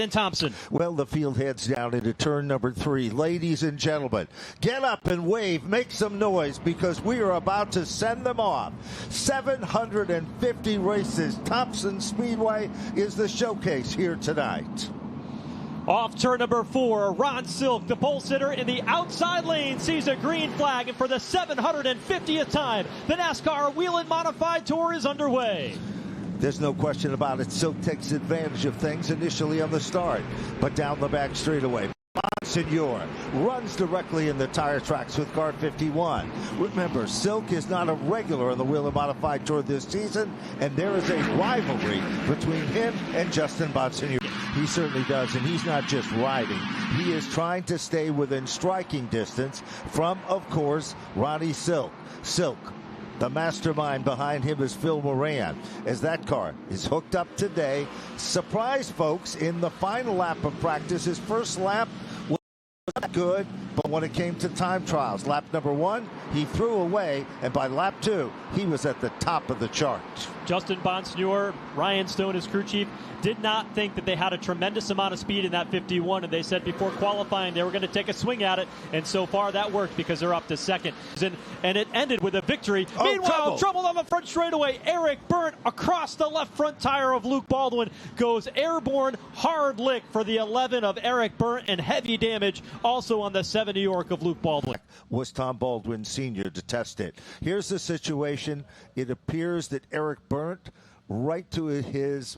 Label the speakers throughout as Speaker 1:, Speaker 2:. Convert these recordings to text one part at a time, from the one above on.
Speaker 1: in Thompson.
Speaker 2: Well, the field heads down into turn number 3. Ladies and gentlemen, get up and wave, make some noise, because we are about to send them off. 750 races. Thompson Speedway is the showcase here tonight.
Speaker 1: Off turn number 4, Ron Silk, the pole sitter in the outside lane, sees a green flag, and for the 750th time, the NASCAR Whelen Modified Tour is underway.
Speaker 2: There's no question about it. Silk takes advantage of things initially on the start, but down the back straightaway, Monsignor runs directly in the tire tracks with car 51. Remember, Silk is not a regular on the Whelen Modified Tour this season, and there is a rivalry between him and Justin Monsignor. He certainly does, and he's not just riding. He is trying to stay within striking distance from, of course, Ronnie Silk. Silk, the mastermind behind him, is Phil Moran, as that car is hooked up today. Surprise, folks, in the final lap of practice. His first lap was not good, but when it came to time trials, lap number 1, he threw away, and by lap 2, he was at the top of the chart.
Speaker 1: Justin Monsignor, Ryan Stone, his crew chief, did not think that they had a tremendous amount of speed in that 51, and they said before qualifying they were going to take a swing at it, and so far that worked because they're up to second. And it ended with a victory. Meanwhile, trouble on the front straightaway. Eric Berndt across the left front tire of Luke Baldwin goes airborne, hard lick for the 11 of Eric Berndt, and heavy damage also on the 7 New York of Luke Baldwin.
Speaker 2: Was Tom Baldwin Sr. to test it. Here's the situation. It appears that Eric Berndt, right to his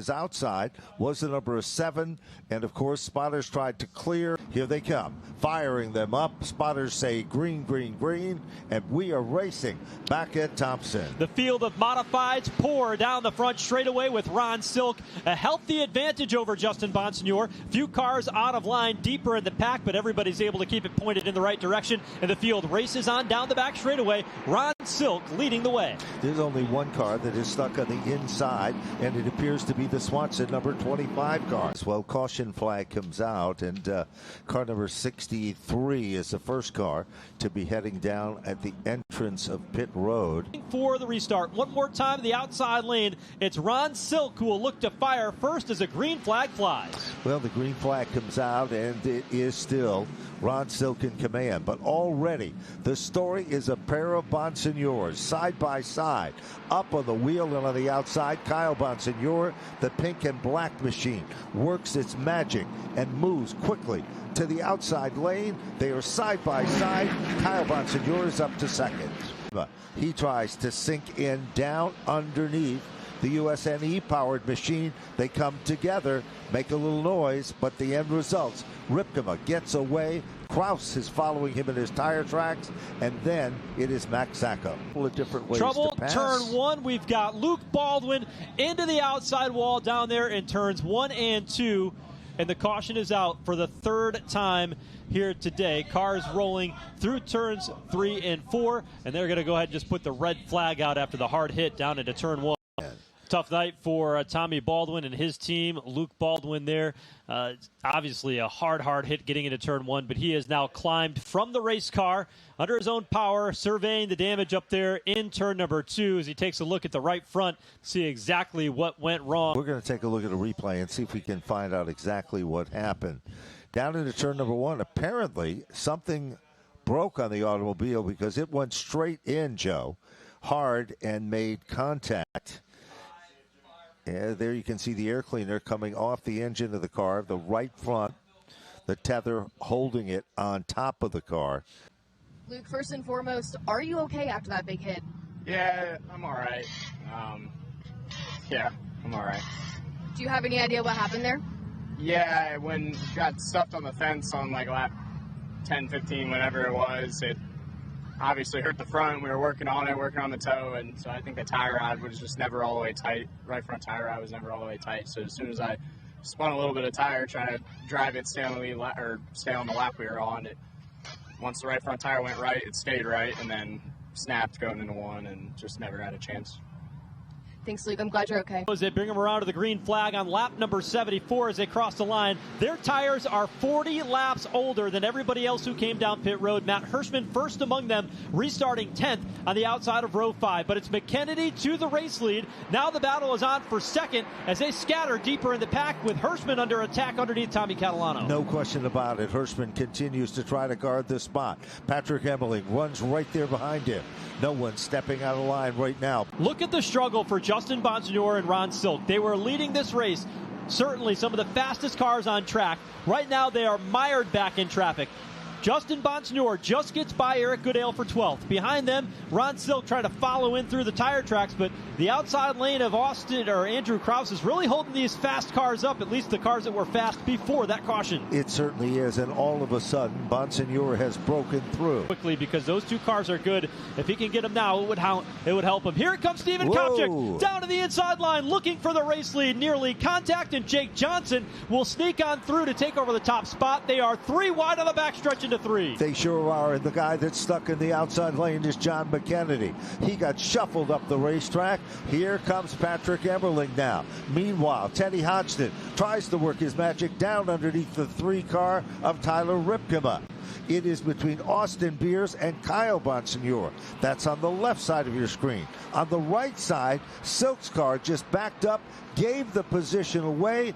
Speaker 2: outside, was the number 7, and of course spotters tried to clear. Here they come, firing them up. Spotters say green, green, green, and we are racing back at Thompson.
Speaker 1: The field of modifieds pour down the front straightaway with Ron Silk a healthy advantage over Justin Monsignor. Few cars out of line deeper in the pack, but everybody's able to keep it pointed in the right direction, and the field races on down the back straightaway. Ron Silk leading the way.
Speaker 2: There's only one car that is stuck on the inside, and it appears to be the Swanson number 25 car. Well, caution flag comes out, and car number 63 is the first car to be heading down at the entrance of pit road.
Speaker 1: For the restart, one more time, the outside lane. It's Ron Silk who will look to fire first as a green flag flies.
Speaker 2: Well, the green flag comes out, and it is still Ron Silk in command. But already, the story is a pair of Monsignors side by side, up on the wheel and on the outside. Kyle Monsignor, the pink and black machine, works its magic and moves quickly to the outside lane. They are side by side. Kyle Monsignor is up to second. He tries to sink in down underneath the USNE-powered machine. They come together, make a little noise, but the end results, Ripkema gets away. Kraus is following him in his tire tracks, and then it is Max Sacco. A couple of different ways
Speaker 1: Trouble,
Speaker 2: to pass.
Speaker 1: turn 1, we've got Luke Baldwin into the outside wall down there in turns 1 and 2, and the caution is out for the 3rd time here today. Cars rolling through turns 3 and 4, and they're going to go ahead and just put the red flag out after the hard hit down into turn 1. Tough night for Tommy Baldwin and his team. Luke Baldwin there. Obviously a hard hit getting into turn 1, but he has now climbed from the race car under his own power, surveying the damage up there in turn number 2 as he takes a look at the right front to see exactly what went wrong.
Speaker 2: We're going to take a look at a replay and see if we can find out exactly what happened. Down into turn number 1, apparently something broke on the automobile because it went straight in, Joe, hard, and made contact. Yeah, there you can see the air cleaner coming off the engine of the car, the right front, the tether holding it on top of the car.
Speaker 3: Luke, first and foremost, are you okay after that big hit?
Speaker 4: Yeah, I'm all right. I'm all right.
Speaker 3: Do you have any idea what happened there?
Speaker 4: Yeah, when got stuffed on the fence on like lap 10, 15, whatever it was, it obviously hurt the front. We were working on it, working on the toe, and so I think the tire rod was just never all the way tight. Right front tire rod was never all the way tight. So as soon as I spun a little bit of tire, trying to drive it, stay on the lap we were on, once the right front tire went right, it stayed right, and then snapped going into 1 and just never had a chance.
Speaker 3: Thanks, Luke. I'm glad you're okay.
Speaker 1: As they bring them around to the green flag on lap number 74 as they cross the line. Their tires are 40 laps older than everybody else who came down pit road. Matt Hirschman first among them, restarting 10th on the outside of row 5. But it's McKennedy to the race lead. Now the battle is on for second as they scatter deeper in the pack with Hirschman under attack underneath Tommy Catalano.
Speaker 2: No question about it. Hirschman continues to try to guard the spot. Patrick Emmerling runs right there behind him. No one stepping out of line right now.
Speaker 1: Look at the struggle for Justin Bonsignore and Ron Silk. They were leading this race. Certainly some of the fastest cars on track. Right now they are mired back in traffic. Justin Bonsignore just gets by Eric Goodale for 12th. Behind them, Ron Silk trying to follow in through the tire tracks, but the outside lane of Austin or Andrew Krause is really holding these fast cars up, at least the cars that were fast before that caution.
Speaker 2: It certainly is, and all of a sudden, Bonsignore has broken through.
Speaker 1: Quickly, because those two cars are good. If he can get them now, it would help him. Here comes Steven Kopchik down to the inside line, looking for the race lead. Nearly contact, and Jake Johnson will sneak on through to take over the top spot. They are 3 wide on the backstretch into 3.
Speaker 2: They sure are, and the guy that's stuck in the outside lane is John McKennedy. He got shuffled up the racetrack. Here comes Patrick Emmerling now. Meanwhile, Teddy Hodgson tries to work his magic down underneath the 3 car of Tyler Ripkema. It is between Austin Beers and Kyle Bonsignore. That's on the left side of your screen. On the right side, Silk's car just backed up, gave the position away.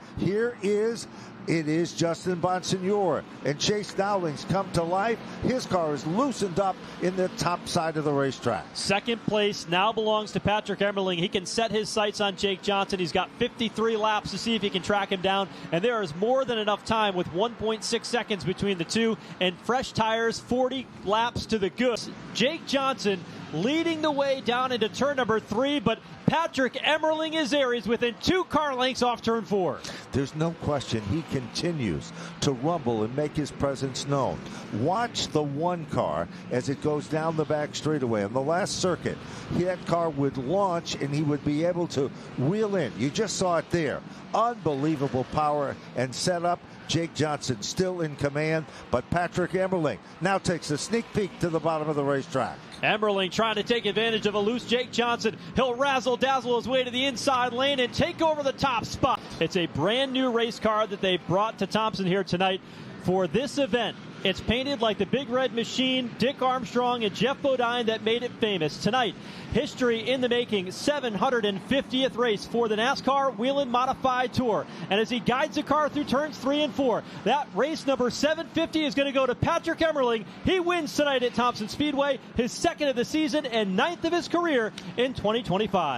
Speaker 2: It is Justin Bonsignore, and Chase Dowling's come to life. His car is loosened up in the top side of the racetrack.
Speaker 1: Second place now belongs to Patrick Emmerling. He can set his sights on Jake Johnson. He's got 53 laps to see if he can track him down, and there is more than enough time with 1.6 seconds between the two and fresh tires, 40 laps to the good. Jake Johnson leading the way down into turn number 3, but Patrick Emmerling is there. He's within 2 car lengths off turn 4.
Speaker 2: There's no question he continues to rumble and make his presence known. Watch the 1 car as it goes down the back straightaway. On the last circuit, that car would launch and he would be able to wheel in. You just saw it there. Unbelievable power and setup. Jake Johnson still in command, but Patrick Emmerling now takes a sneak peek to the bottom of the racetrack.
Speaker 1: Emmerling trying to take advantage of a loose Jake Johnson. He'll razzle-dazzle his way to the inside lane and take over the top spot. It's a brand new race car that they brought to Thompson here tonight for this event. It's painted like the Big Red Machine, Dick Armstrong, and Jeff Bodine that made it famous. Tonight, history in the making, 750th race for the NASCAR Whelen Modified Tour. And as he guides the car through turns 3 and 4, that race number 750 is going to go to Patrick Emmerling. He wins tonight at Thompson Speedway, his 2nd of the season and 9th of his career in 2025.